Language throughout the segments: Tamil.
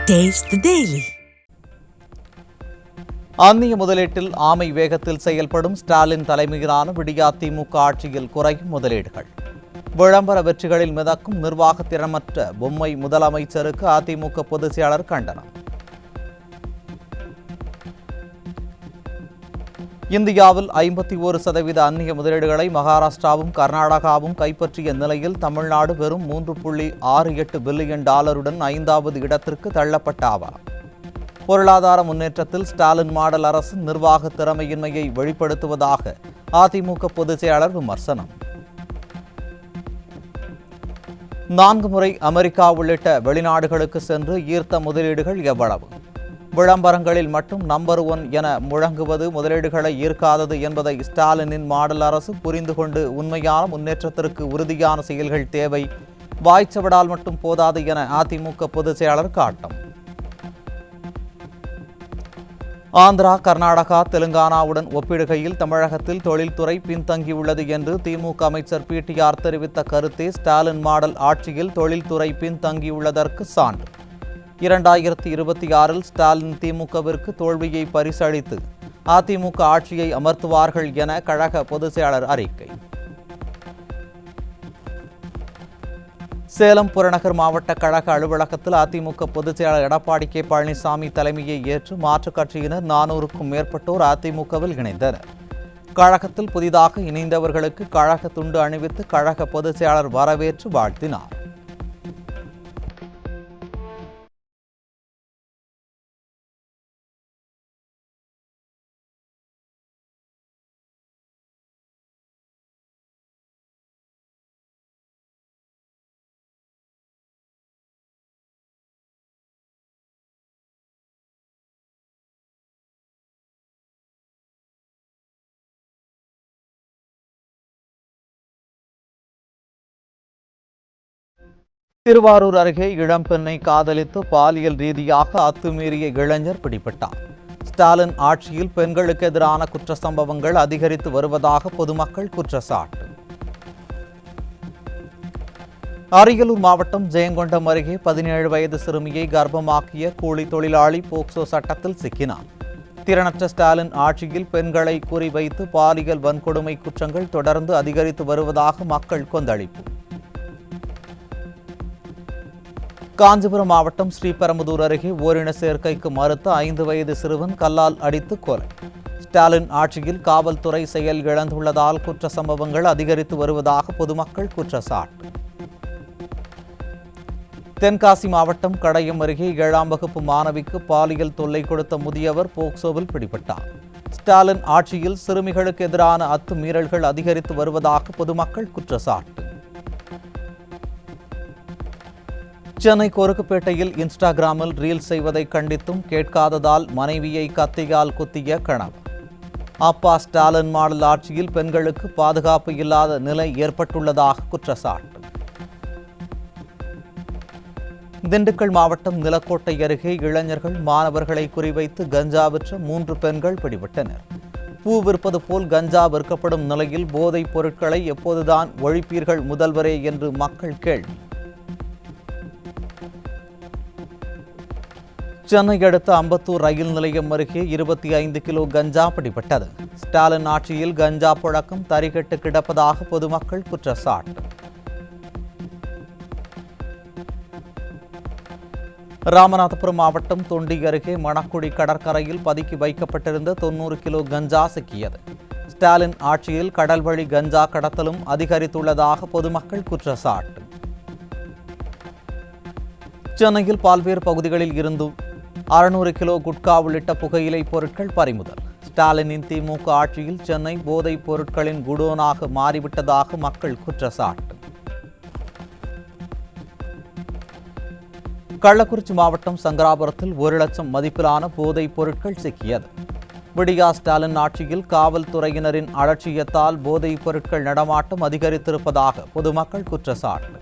Taste the Daily. அந்நிய முதலீட்டில் ஆமை வேகத்தில் செயல்படும் ஸ்டாலின் தலைமையிலான விடியா திமுக ஆட்சியில் குறையும் முதலீடுகள். விளம்பர வெற்றிகளில் மிதக்கும் நிர்வாக திறமற்ற பொம்மை முதலமைச்சருக்கு அதிமுக பொதுச் செயலாளர் கண்டனம். இந்தியாவில் 51% அந்நிய முதலீடுகளை மகாராஷ்டிராவும் கர்நாடகாவும் கைப்பற்றிய நிலையில் தமிழ்நாடு வெறும் $3.68 பில்லியன் 5வது இடத்திற்கு தள்ளப்பட்டாவார். பொருளாதார முன்னேற்றத்தில் ஸ்டாலின் மாடல் அரசு நிர்வாக திறமையின்மையை வெளிப்படுத்துவதாக அதிமுக பொதுச் செயலாளர் விமர்சனம். 4 முறை அமெரிக்கா உள்ளிட்ட வெளிநாடுகளுக்கு சென்று ஈர்த்த முதலீடுகள் எவ்வளவு? விளம்பரங்களில் மட்டும் நம்பர் 1 என முழங்குவது முதலீடுகளை ஈர்க்காதது என்பதை ஸ்டாலினின் மாடல் அரசு புரிந்து கொண்டு உண்மையான முன்னேற்றத்திற்கு உறுதியான செயல்கள் தேவை, வாய்ச்சவடால் மட்டும் போதாது என அதிமுக பொதுச் செயலாளர் காட்டம். ஆந்திரா, கர்நாடகா, தெலுங்கானாவுடன் ஒப்பிடுகையில் தமிழகத்தில் தொழில்துறை பின்தங்கியுள்ளது என்று திமுக அமைச்சர் பிடிஆர் தெரிவித்த கருத்தே ஸ்டாலின் மாடல் ஆட்சியில் தொழில்துறை பின்தங்கியுள்ளதற்கு சான்று. 2026இல் ஸ்டாலின் திமுகவிற்கு தோல்வியை பரிசளித்து அதிமுக ஆட்சியை அமர்த்துவார்கள் என கழக பொதுச் செயலாளர் அறிக்கை. சேலம் புறநகர் மாவட்ட கழக அலுவலகத்தில் அதிமுக பொதுச் செயலாளர் எடப்பாடி கே பழனிசாமி தலைமையை ஏற்று மாற்றுக் கட்சியினர் 400க்கும் மேற்பட்டோர் அதிமுகவில் இணைந்தனர். கழகத்தில் புதிதாக இணைந்தவர்களுக்கு கழக துண்டு அணிவித்து கழக பொதுச் செயலாளர் வரவேற்று வாழ்த்தினார். திருவாரூர் அருகே இளம்பெண்ணை காதலித்து பாலியல் ரீதியாக அத்துமீறிய இளைஞர் பிடிபட்டார். ஸ்டாலின் ஆட்சியில் பெண்களுக்கு எதிரான குற்ற சம்பவங்கள் அதிகரித்து வருவதாக பொதுமக்கள் குற்றச்சாட்டு. அரியலூர் மாவட்டம் ஜெயங்கொண்டம் அருகே 17 வயது சிறுமியை கர்ப்பமாக்கிய கூலி தொழிலாளி போக்சோ சட்டத்தில் சிக்கினார். திறனற்ற ஸ்டாலின் ஆட்சியில் பெண்களை குறிவைத்து பாலியல் வன்கொடுமை குற்றங்கள் தொடர்ந்து அதிகரித்து வருவதாக மக்கள் கொந்தளிப்பு. காஞ்சிபுரம் மாவட்டம் ஸ்ரீபெரும்புதூர் அருகே ஓரின சேர்க்கைக்கு மறுத்த 5 வயது சிறுவன் கல்லால் அடித்து கொலை. ஸ்டாலின் ஆட்சியில் காவல்துறை செயல் இழந்துள்ளதால் குற்ற சம்பவங்கள் அதிகரித்து வருவதாக பொதுமக்கள் குற்றச்சாட்டு. தென்காசி மாவட்டம் கடையம் அருகே 7ஆம் வகுப்பு மாணவிக்கு பாலியல் தொல்லை கொடுத்த முதியவர் போக்சோவில் பிடிபட்டார். ஸ்டாலின் ஆட்சியில் சிறுமிகளுக்கு எதிரான அத்துமீறல்கள் அதிகரித்து வருவதாக பொதுமக்கள் குற்றச்சாட்டு. சென்னை கொருக்குப்பேட்டையில் இன்ஸ்டாகிராமில் ரீல்ஸ் செய்வதை கண்டித்தும் கேட்காததால் மனைவியை கத்தியால் குத்திய கணவர். அப்பா ஸ்டாலின் மாடல் ஆட்சியில் பெண்களுக்கு பாதுகாப்பு இல்லாத நிலை ஏற்பட்டுள்ளதாக குற்றச்சாட்டு. திண்டுக்கல் மாவட்டம் நிலக்கோட்டை அருகே இளைஞர்கள் மாணவர்களை குறிவைத்து கஞ்சா விற்ற 3 பெண்கள் பிடிபட்டனர். பூ விற்பது போல் கஞ்சா விற்கப்படும் நிலையில் போதைப் பொருட்களை எப்போதுதான் ஒழிப்பீர்கள் முதல்வரே என்று மக்கள் கேள்வி. சென்னை அடுத்த அம்பத்தூர் ரயில் நிலையம் அருகே 25 கிலோ கஞ்சா பிடிபட்டது. ஸ்டாலின் ஆட்சியில் கஞ்சா புழக்கம் தறிகெட்டு கிடப்பதாக பொதுமக்கள் குற்றச்சாட்டு. ராமநாதபுரம் மாவட்டம் தொண்டி அருகே மணக்குடி கடற்கரையில் பதுக்கி வைக்கப்பட்டிருந்த 90 கிலோ கஞ்சா சிக்கியது. ஸ்டாலின் ஆட்சியில் கடல்வழி கஞ்சா கடத்தலும் அதிகரித்துள்ளதாக பொதுமக்கள் குற்றச்சாட்டு. சென்னையில் பல்வேறு பகுதிகளில் இருந்தும் 600 கிலோ குட்கா உள்ளிட்ட புகையிலை பொருட்கள் பறிமுதல். ஸ்டாலினின் திமுக ஆட்சியில் சென்னை போதைப் பொருட்களின் குடோனாக மாறிவிட்டதாக மக்கள் குற்றச்சாட்டு. கள்ளக்குறிச்சி மாவட்டம் சங்கராபுரத்தில் 1 லட்சம் மதிப்பிலான போதைப் பொருட்கள் சிக்கியது. விடியா ஸ்டாலின் ஆட்சியில் காவல்துறையினரின் அலட்சியத்தால் போதைப் பொருட்கள் நடமாட்டம் அதிகரித்திருப்பதாக பொதுமக்கள் குற்றச்சாட்டு.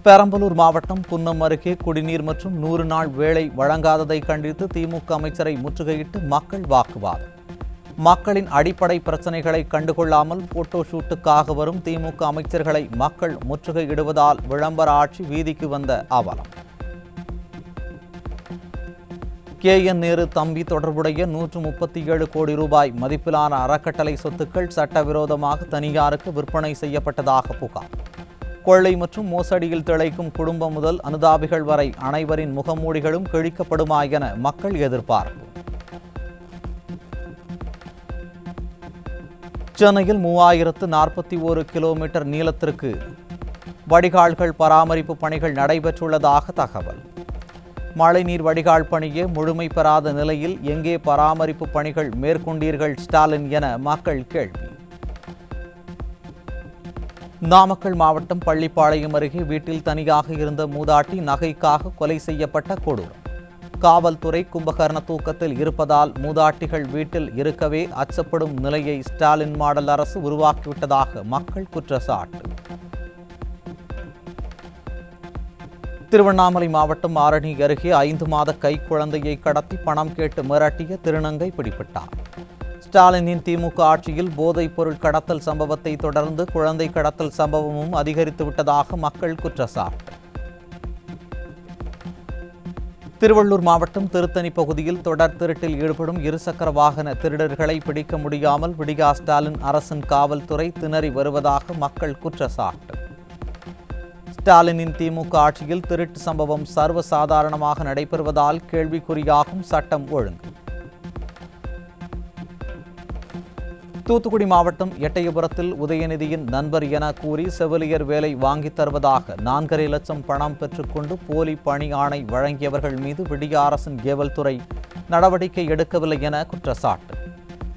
பெரம்பலூர் மாவட்டம் குன்னம் அருகே குடிநீர் மற்றும் 100 நாள் வேலை வழங்காததை கண்டித்து திமுக அமைச்சரை முற்றுகையிட்டு மக்கள் வாக்குவாதம். மக்களின் அடிப்படை பிரச்சனைகளை கண்டுகொள்ளாமல் போட்டோ ஷூட்டுக்காக வரும் திமுக அமைச்சர்களை மக்கள் முற்றுகையிடுவதால் விளம்பர ஆட்சி வீதிக்கு வந்த அவலம். KN நேரு தம்பி தொடர்புடைய 137 கோடி ரூபாய் மதிப்பிலான அறக்கட்டளை சொத்துக்கள் சட்டவிரோதமாக தனியாருக்கு விற்பனை செய்யப்பட்டதாக புகார். கொள்ளை மற்றும் மோசடியில் திளைக்கும் குடும்பம் முதல் அனுதாபிகள் வரை அனைவரின் முகமூடிகளும் கிழிக்கப்படுமா என மக்கள் எதிர்பார்ப்பு. சென்னையில் 3041 கிலோமீட்டர் நீளத்திற்கு வடிகால்கள் பராமரிப்பு பணிகள் நடைபெற்றுள்ளதாக தகவல். மழைநீர் வடிகால் பணியே முழுமை பெறாத நிலையில் எங்கே பராமரிப்பு பணிகள் மேற்கொண்டீர்கள் ஸ்டாலின் என மக்கள் கேள்வி. நாமக்கல் மாவட்டம் பள்ளிப்பாளையம் அருகே வீட்டில் தனியாக இருந்த மூதாட்டி நகைக்காக கொலை செய்யப்பட்ட கொடூரம். காவல்துறை கும்பகர்ண தூக்கத்தில் இருப்பதால் மூதாட்டிகள் வீட்டில் இருக்கவே அச்சப்படும் நிலையை ஸ்டாலின் மாடல் அரசு உருவாக்கிவிட்டதாக மக்கள் குற்றச்சாட்டு. திருவண்ணாமலை மாவட்டம் ஆரணி அருகே 5 மாத கைக்குழந்தையை கடத்தி பணம் கேட்டு மிரட்டிய திருநங்கை பிடிபட்டார். ஸ்டாலினின் திமுக ஆட்சியில் போதைப் பொருள் கடத்தல் சம்பவத்தை தொடர்ந்து குழந்தை கடத்தல் சம்பவமும் அதிகரித்துவிட்டதாக மக்கள் குற்றச்சாட்டு. திருவள்ளூர் மாவட்டம் திருத்தணி பகுதியில் தொடர் திருட்டில் ஈடுபடும் இருசக்கர வாகன திருடர்களை பிடிக்க முடியாமல் விடியா ஸ்டாலின் அரசின் காவல்துறை திணறி வருவதாக மக்கள் குற்றச்சாட்டு. ஸ்டாலினின் திமுக ஆட்சியில் திருட்டு சம்பவம் சர்வசாதாரணமாக நடைபெறுவதால் கேள்விக்குறியாகும் சட்டம் ஒழுங்கு. தூத்துக்குடி மாவட்டம் எட்டயபுரத்தில் உதயநிதியின் நண்பர் என கூறி செவிலியர் வேலை வாங்கித் தருவதாக 4.5 லட்சம் பணம் பெற்றுக்கொண்டு போலி பணி ஆணை வழங்கியவர்கள் மீது விடிய அரசின் ஏவல் துறை நடவடிக்கை எடுக்கவில்லை என குற்றச்சாட்டு.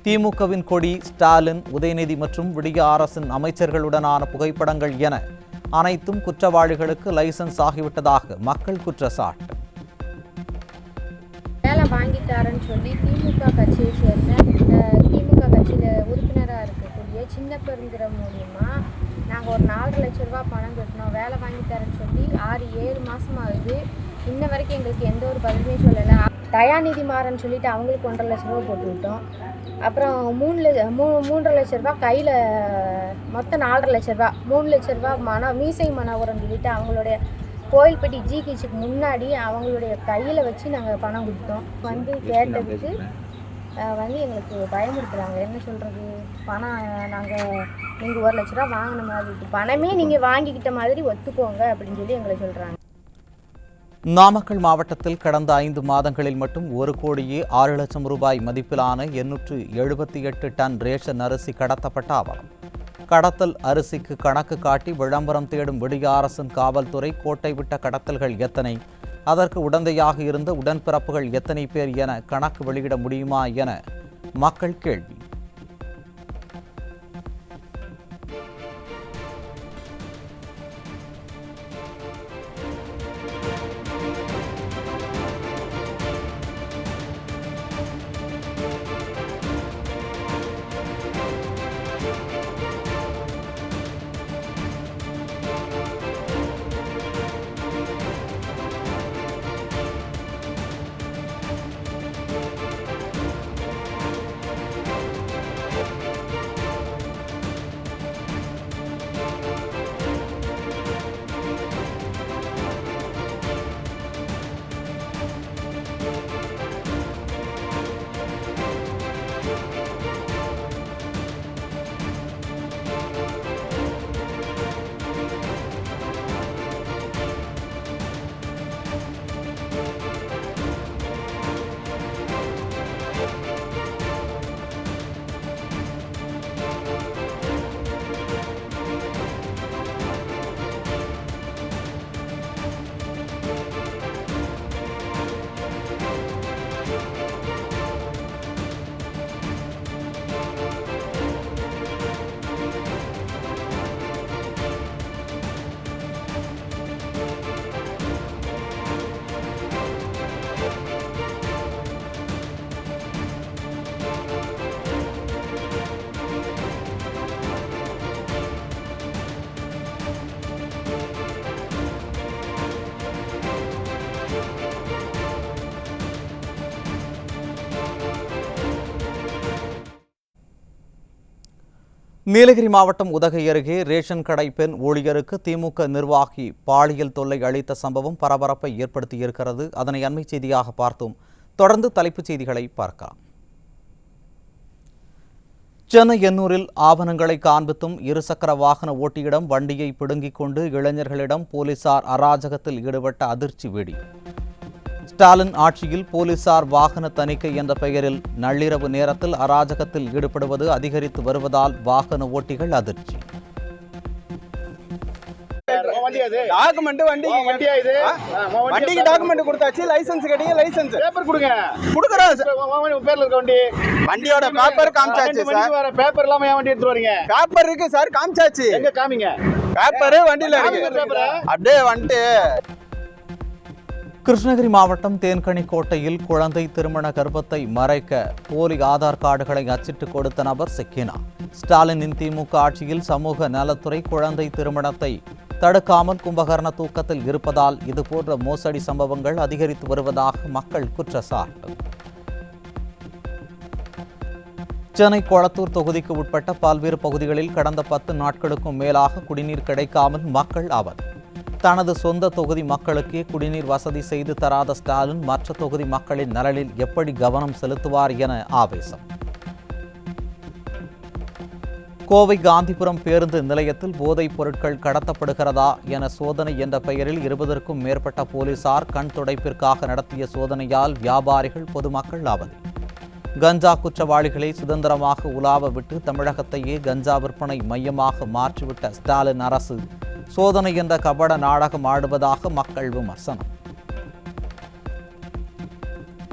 திமுகவின் கொடி, ஸ்டாலின், உதயநிதி மற்றும் விடிய அரசின் அமைச்சர்களுடனான புகைப்படங்கள் என அனைத்தும் குற்றவாளிகளுக்கு லைசன்ஸ் ஆகிவிட்டதாக மக்கள் குற்றச்சாட்டு. வேலை வாங்கிட்டாருன்னு சொல்லி திமுக கட்சியை சேர்ந்த திமுக கட்சியில் உறுப்பினராக இருக்கக்கூடிய சின்ன பெருந்திர மூலியமா நாங்கள் ஒரு 4 லட்ச ரூபா பணம் கட்டணும், வேலை வாங்கிட்டாருன்னு சொல்லி 6-7 மாதம் ஆகுது. இன்ன வரைக்கும் எங்களுக்கு எந்த ஒரு பதிலுமே சொல்லலை. தயாநிதி மாறன் சொல்லிட்டு அவங்களுக்கு 1.5 லட்ச ரூபா போட்டு விட்டோம். அப்புறம் 3.5 லட்ச ரூபா கையில், மொத்தம் 4.5 லட்ச ரூபா, 3 லட்ச ரூபா மீசை மனோகரன் சொல்லிட்டு அவங்களுடைய கோயில்பட்டி ஜிஹெச்சுக்கு முன்னாடி அவங்களுடைய கையில் வச்சு நாங்கள் பணம் கொடுத்தோம். கேட்டதுக்கு எங்களுக்கு பயமுறுத்துறாங்க. என்ன சொல்கிறது, பணம் நாங்கள் நீங்கள் 1 லட்ச ரூபா வாங்கின மாதிரி, பணமே நீங்கள் வாங்கிக்கிட்ட மாதிரி ஒத்துக்கோங்க அப்படின்னு சொல்லி எங்களை சொல்கிறாங்க. நாமக்கல் மாவட்டத்தில் கடந்த 5 மாதங்களில் மட்டும் 1,06 லட்சம் ரூபாய் மதிப்பிலான 878 டன் ரேஷன் அரிசி கடத்தப்பட்ட அவலம். கடத்தல் அரிசிக்கு கணக்கு காட்டி விளம்பரம் தேடும் விடிய அரசின் காவல்துறை கோட்டை விட்ட கடத்தல்கள் எத்தனை, அதற்கு உடந்தையாக இருந்த உடன்பிறப்புகள் எத்தனை பேர் என கணக்கு வெளியிட முடியுமா என மக்கள் கேள்வி. நீலகிரி மாவட்டம் உதகை அருகே ரேஷன் கடை பெண் ஊழியருக்கு திமுக நிர்வாகி பாலியல் தொல்லை அளித்த சம்பவம் பரபரப்பை ஏற்படுத்தியிருக்கிறது. அதனை அண்மை செய்தியாக பார்த்தோம். தொடர்ந்து தலைப்புச் செய்திகளை பார்க்கலாம். சென்னை எண்ணூரில் ஆவணங்களை காண்பித்தும் இருசக்கர வாகன ஓட்டியிடம் வண்டியை பிடுங்கிக் கொண்டு இளைஞர்களிடம் போலீசார் அராஜகத்தில் ஈடுபட்ட அதிர்ச்சி வீடியோ. ஸ்டாலின் ஆட்சியில் போலீசார் வாகன தணிக்கை என்ற பெயரில் நள்ளிரவு நேரத்தில் அராஜகத்தில் ஈடுபடுவது அதிகரித்து வருவதால் வாகன ஓட்டிகள் அதிர்ச்சி. கிருஷ்ணகிரி மாவட்டம் தேன்கனிக்கோட்டையில் குழந்தை திருமண கர்ப்பத்தை மறைக்க போலி ஆதார் கார்டுகளை அச்சிட்டு கொடுத்த நபர் சிக்கினார். ஸ்டாலினின் திமுக ஆட்சியில் சமூக நலத்துறை குழந்தை திருமணத்தை தடுக்காமல் கும்பகர்ண தூக்கத்தில் இருப்பதால் இதுபோன்ற மோசடி சம்பவங்கள் அதிகரித்து வருவதாக மக்கள் குற்றச்சாட்டு. சென்னை கொளத்தூர் தொகுதிக்கு உட்பட்ட பல்வேறு பகுதிகளில் கடந்த 10 நாட்களுக்கும் மேலாக குடிநீர் கிடைக்காமல் மக்கள் அவதி. தனது சொந்த தொகுதி மக்களுக்கே குடிநீர் வசதி செய்து தராத ஸ்டாலின் மற்ற தொகுதி மக்களின் நலனில் எப்படி கவனம் செலுத்துவார் என ஆவேசம். கோவை காந்திபுரம் பேருந்து நிலையத்தில் போதைப் பொருட்கள் கடத்தப்படுகிறதா என சோதனை என்ற பெயரில் 20க்கும் மேற்பட்ட போலீசார் கண் துடைப்பிற்காக நடத்திய சோதனையால் வியாபாரிகள் பொதுமக்கள் அவதி. கஞ்சா குற்றவாளிகளை சுதந்திரமாக உலாவ விட்டு தமிழகத்தையே கஞ்சா விற்பனை மையமாக மாற்றிவிட்ட ஸ்டாலின் அரசு சோதனை என்ற கபட நாடகம் ஆடுவதாக மக்கள் விமர்சனம்.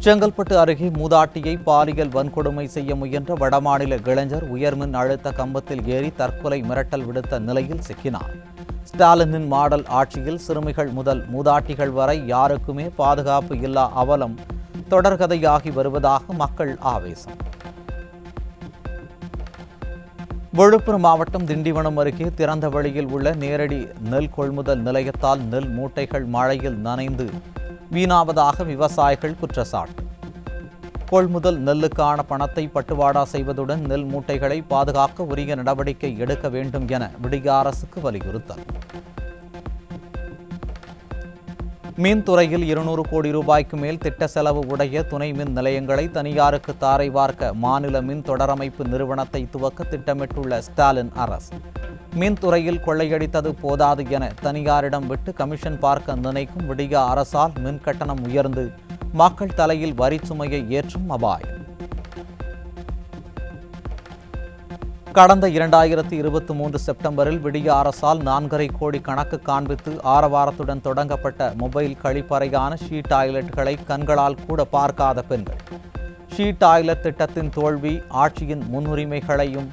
செங்கல்பட்டு அருகே மூதாட்டியை பாலியல் வன்கொடுமை செய்ய முயன்ற வடமாநில இளைஞர் உயர்மின் அழுத்த கம்பத்தில் ஏறி தற்கொலை மிரட்டல் விடுத்த நிலையில் சிக்கினார். ஸ்டாலினின் மாடல் ஆட்சியில் சிறுமிகள் முதல் மூதாட்டிகள் வரை யாருக்குமே பாதுகாப்பு இல்லா அவலம் தொடர்கதையாகி வருவதாக மக்கள் ஆவேசம். விழுப்புரம் மாவட்டம் திண்டிவனம் அருகே திறந்த வெளியில் உள்ள நேரடி நெல் கொள்முதல் நிலையத்தால் நெல் மூட்டைகள் மழையில் நனைந்து வீணாவதாக விவசாயிகள் குற்றச்சாட்டு. கொள்முதல் நெல்லுக்கான பணத்தை பட்டுவாடா செய்வதுடன் நெல் மூட்டைகளை பாதுகாக்க உரிய நடவடிக்கை எடுக்க வேண்டும் என விடிய அரசுக்கு வலியுறுத்தல். மின்துறையில் 200 கோடி ரூபாய்க்கு மேல் திட்ட செலவு உடைய துணை மின் நிலையங்களை தனியாருக்கு தாரை வார்க்க மாநில மின் தொடரமைப்பு நிறுவனத்தை துவக்க திட்டமிட்டுள்ள ஸ்டாலின் அரசு. மின்துறையில் கொள்ளையடித்தது போதாது என தனியாரிடம் விட்டு கமிஷன் பார்க்க நினைக்கும் விடிய அரசால் மின் கட்டணம் உயர்ந்து மக்கள் தலையில் வரி சுமையை ஏற்றும் அபாயம். கடந்த 2023 செப்டம்பரில் விடிய அரசால் 4.5 கோடி கணக்கு காண்பித்து ஆரவாரத்துடன் தொடங்கப்பட்ட மொபைல் கழிப்பறையான ஷீ டாய்லெட்களை கண்களால் கூட பார்க்காத பெண்கள். ஷீ டாய்லெட் திட்டத்தின் தோல்வி ஆட்சியின் முன்னுரிமைகளையும்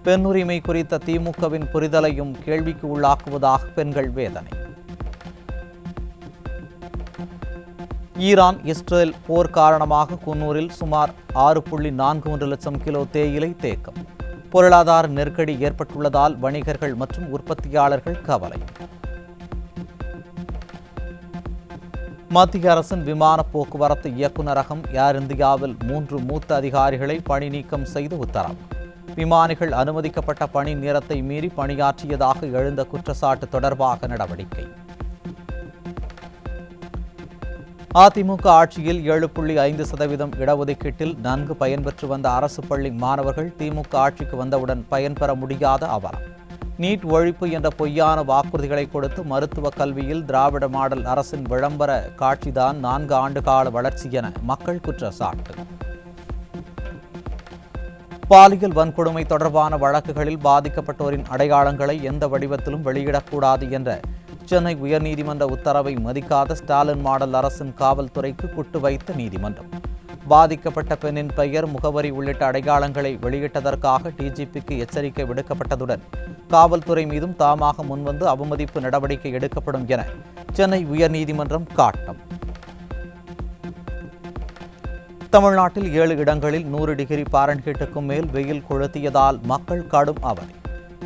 பெண்ணுரிமை குறித்த திமுகவின் புரிதலையும் கேள்விக்கு உள்ளாக்குவதாக பெண்கள் வேதனை. ஈரான் இஸ்ரேல் போர் காரணமாக குன்னூரில் சுமார் 6.41 லட்சம் கிலோ தேயிலை தேக்கம். பொருளாதார நெருக்கடி ஏற்பட்டுள்ளதால் வணிகர்கள் மற்றும் உற்பத்தியாளர்கள் கவலை. மத்திய அரசின் விமான போக்குவரத்து இயக்குநரகம் ஏர் இந்தியாவில் 3 மூத்த அதிகாரிகளை பணி நீக்கம் செய்து உத்தரவு. விமானிகள் அனுமதிக்கப்பட்ட பணி நேரத்தை மீறி பணியாற்றியதாக எழுந்த குற்றச்சாட்டு தொடர்பாக நடவடிக்கை. அதிமுக ஆட்சியில் 7.5% இடஒதுக்கீட்டில் நன்கு பயன்பெற்று வந்த அரசு பள்ளி மாணவர்கள் திமுக ஆட்சிக்கு வந்தவுடன் பயன்பெற முடியாத அவலம். நீட் ஒழிப்பு என்ற பொய்யான வாக்குறுதிகளை கொடுத்து மருத்துவ கல்வியில் திராவிட மாடல் அரசின் விளம்பர காட்சிதான் 4 ஆண்டு கால வளர்ச்சி என மக்கள் குற்றச்சாட்டு. பாலியல் வன்கொடுமை தொடர்பான வழக்குகளில் பாதிக்கப்பட்டோரின் அடையாளங்களை எந்த வடிவத்திலும் வெளியிடக்கூடாது என்ற சென்னை உயர்நீதிமன்ற உத்தரவை மதிக்காத ஸ்டாலின் மாடல் அரசின் காவல்துறைக்கு குட்டு வைத்த நீதிமன்றம். பாதிக்கப்பட்ட பெண்ணின் பெயர், முகவரி உள்ளிட்ட அடையாளங்களை வெளியிட்டதற்காக டிஜிபிக்கு எச்சரிக்கை விடுக்கப்பட்டதுடன் காவல்துறை மீதும் தாமாக முன்வந்து அவமதிப்பு நடவடிக்கை எடுக்கப்படும் என சென்னை உயர்நீதிமன்றம் காட்டம். தமிழ்நாட்டில் 7 இடங்களில் 100 டிகிரி பாரன்ஹீட்டுக்கும் மேல் வெயில் கொளுத்தியதால் மக்கள் கடும் அவதி.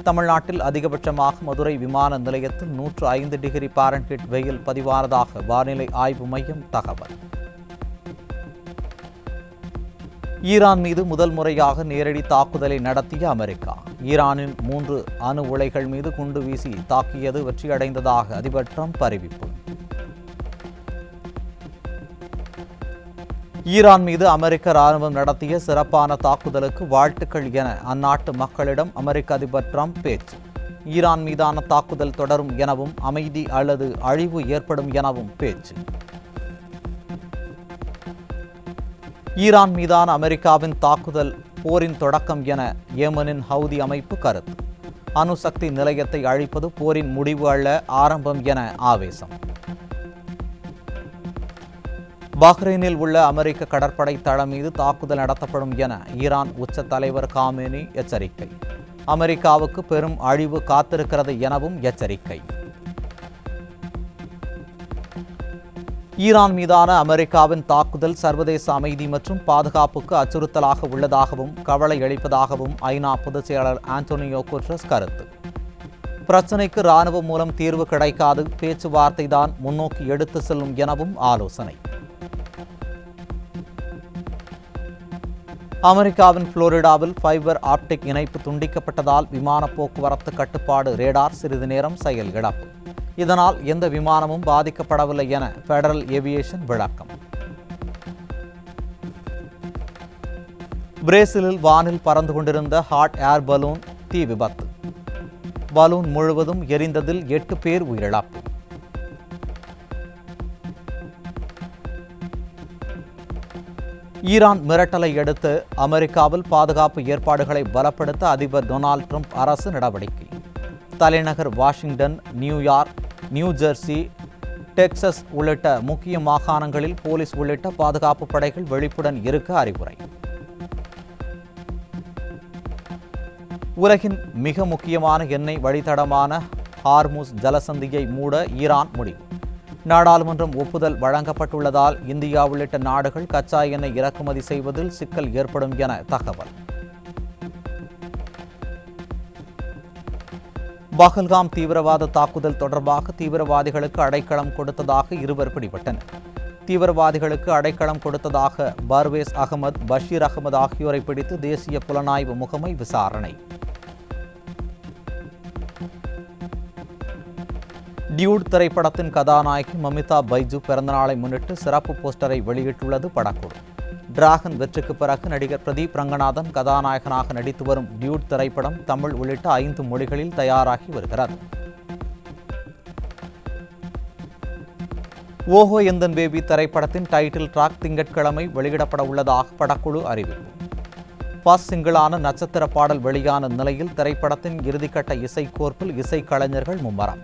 தமிழ்நாட்டில் அதிகபட்சமாக மதுரை விமான நிலையத்தில் 105 டிகிரி பாரன்ஹீட் வெயில் பதிவானதாக வானிலை ஆய்வு மையம் தகவல். ஈரான் மீது முதல் முறையாக நேரடி தாக்குதலை நடத்திய அமெரிக்கா. ஈரானின் 3 அணு உலைகள் மீது குண்டு வீசி தாக்கியது வெற்றியடைந்ததாக அதிபர் ட்ரம்ப் அறிவிப்பு. ஈரான் மீது அமெரிக்க ராணுவம் நடத்திய சிறப்பான தாக்குதலுக்கு வாழ்த்துக்கள் என அந்நாட்டு மக்களிடம் அமெரிக்க அதிபர் ட்ரம்ப் பேச்சு. ஈரான் மீதான தாக்குதல் தொடரும் எனவும் அமைதி அல்லது அழிவு ஏற்படும் எனவும் பேச்சு. ஈரான் மீதான அமெரிக்காவின் தாக்குதல் போரின் தொடக்கம் என ஏமனின் ஹவுதி அமைப்பு கருத்து. அணுசக்தி நிலையத்தை அழிப்பது போரின் முடிவு அல்ல, ஆரம்பம் என ஆவேசம். பஹ்ரைனில் உள்ள அமெரிக்க கடற்படை தளம் மீது தாக்குதல் நடத்தப்படும் என ஈரான் உச்ச தலைவர் காமேனி எச்சரிக்கை. அமெரிக்காவுக்கு பெரும் அழிவு காத்திருக்கிறது எனவும் எச்சரிக்கை. ஈரான் மீதான அமெரிக்காவின் தாக்குதல் சர்வதேச அமைதி மற்றும் பாதுகாப்புக்கு அச்சுறுத்தலாக உள்ளதாகவும் கவலை அளிப்பதாகவும் ஐநா பொதுச் செயலாளர் ஆண்டோனியோ குட்ரஸ் கருத்து. பிரச்சினைக்கு இராணுவம் மூலம் தீர்வு கிடைக்காது, பேச்சுவார்த்தை தான் முன்னோக்கி எடுத்து செல்லும் எனவும் ஆலோசனை. அமெரிக்காவின் புளோரிடாவில் ஃபைபர் ஆப்டிக் இணைப்பு துண்டிக்கப்பட்டதால் விமான போக்குவரத்து கட்டுப்பாடு ரேடார் சிறிது நேரம் செயலிழப்பு. இதனால் எந்த விமானமும் பாதிக்கப்படவில்லை என பெடரல் ஏவியேஷன் விளக்கம். பிரேசிலில் வானில் பறந்து கொண்டிருந்த ஹாட் ஏர் பலூன் தீ விபத்து. பலூன் முழுவதும் எரிந்ததில் 8 பேர் உயிரிழப்பு. ஈரான் மிரட்டலை அடுத்து அமெரிக்காவில் பாதுகாப்பு ஏற்பாடுகளை பலப்படுத்த அதிபர் டொனால்ட் ட்ரம்ப் அரசு நடவடிக்கை. தலைநகர் Washington, New York, new Jersey, Texas உள்ளிட்ட முக்கிய மாகாணங்களில் போலீஸ் உள்ளிட்ட பாதுகாப்பு படைகள் விழிப்புடன் இருக்க அறிவுரை. உலகின் மிக முக்கியமான எண்ணெய் வழித்தடமான ஹார்முஸ் ஜலசந்தியை மூட ஈரான் முடிவு. நாடாளுமன்றம் ஒப்புதல் வழங்கப்பட்டுள்ளதால் இந்தியா உள்ளிட்ட நாடுகள் கச்சா எண்ணெய் இறக்குமதி செய்வதில் சிக்கல் ஏற்படும் என தகவல். பஹல்காம் தீவிரவாத தாக்குதல் தொடர்பாக தீவிரவாதிகளுக்கு அடைக்கலம் கொடுத்ததாக 2 பிடிபட்டனர். தீவிரவாதிகளுக்கு அடைக்கலம் கொடுத்ததாக பர்வேஸ் அகமது, பஷீர் அகமது ஆகியோரை பிடித்து தேசிய புலனாய்வு முகமை விசாரணை. டியூட் திரைப்படத்தின் கதாநாயகி மமிதா பைஜு பிறந்தநாளை முன்னிட்டு சிறப்பு போஸ்டரை வெளியிட்டுள்ளது படக்குழு. டிராகன் வெற்றிக்கு பிறகு நடிகர் பிரதீப் ரங்கநாதன் கதாநாயகனாக நடித்து வரும் டியூட் திரைப்படம் தமிழ் உள்ளிட்ட 5 மொழிகளில் தயாராகி வருகிறது. ஓஹோ எந்தன் பேபி திரைப்படத்தின் டைட்டில் ட்ராக் திங்கட்கிழமை வெளியிடப்பட உள்ளதாக படக்குழு அறிவிப்பு. ஃபர்ஸ்ட் சிங்கிளான நட்சத்திர பாடல் வெளியான நிலையில் திரைப்படத்தின் இறுதிக்கட்ட இசைக்கோர்ப்பில் இசைக்கலைஞர்கள் மும்முரம்.